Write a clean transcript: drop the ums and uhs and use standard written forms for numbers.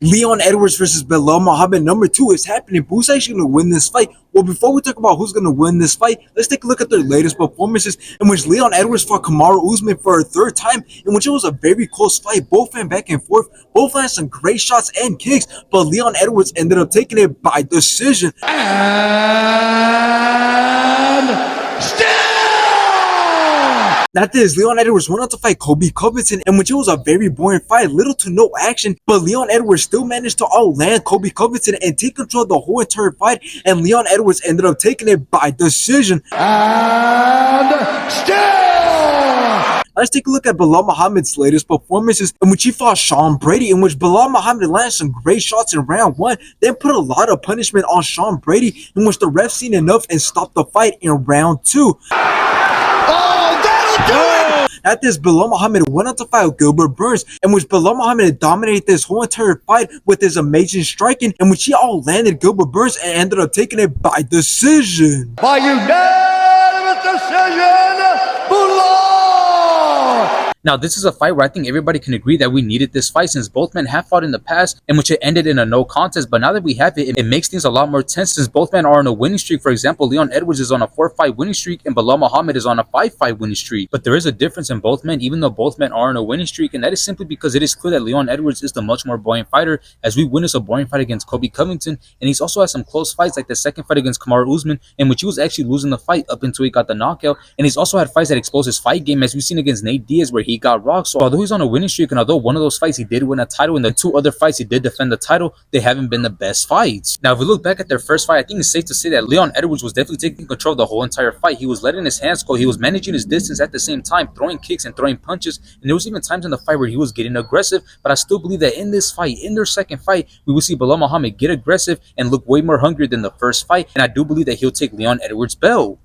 Leon Edwards versus Belal Muhammad number 2 is happening. Who's actually going to win this fight? Well, before we talk about who's going to win this fight, let's take a look at their latest performances, in which Leon Edwards fought Kamaru Usman for a third time, in which it was a very close fight. Both went back and forth. Both had some great shots and kicks, but Leon Edwards ended up taking it by decision. And still! After this, Leon Edwards went on to fight Colby Covington, in which it was a very boring fight, little to no action, but Leon Edwards still managed to outland Colby Covington and take control of the whole entire fight, and Leon Edwards ended up taking it by decision. And still! Let's take a look at Belal Muhammad's latest performances, in which he fought Sean Brady, in which Belal Muhammad landed some great shots in round 1, then put a lot of punishment on Sean Brady, in which the ref seen enough and stopped the fight in round 2. After this, Belal Muhammad went on to fight Gilbert Burns, in which Belal Muhammad dominated this whole entire fight with his amazing striking, in which he outlanded Gilbert Burns and ended up taking it by decision. By unanimous decision, Belal! Now, this is a fight where I think everybody can agree that we needed this fight, since both men have fought in the past, in which it ended in a no contest. But now that we have it, it makes things a lot more tense, since both men are on a winning streak. For example, Leon Edwards is on a 4-fight winning streak, and Belal Muhammad is on a 5-fight winning streak. But there is a difference in both men, even though both men are on a winning streak, and that is simply because it is clear that Leon Edwards is the much more boring fighter, as we witnessed a boring fight against Colby Covington, and he's also had some close fights, like the second fight against Kamaru Usman, in which he was actually losing the fight up until he got the knockout. And he's also had fights that exposed his fight game, as we've seen against Nate Diaz, where he got rocked. So although he's on a winning streak, and although one of those fights he did win a title, and the 2 other fights he did defend the title, they haven't been the best fights. Now, if we look back at their first fight, I think it's safe to say that Leon Edwards was definitely taking control of the whole entire fight. He was letting his hands go. He was managing his distance at the same time, throwing kicks and throwing punches. And there was even times in the fight where he was getting aggressive. But I still believe that in this fight, in their second fight, we will see Belal Muhammad get aggressive and look way more hungry than the first fight. And I do believe that he'll take Leon Edwards' belt.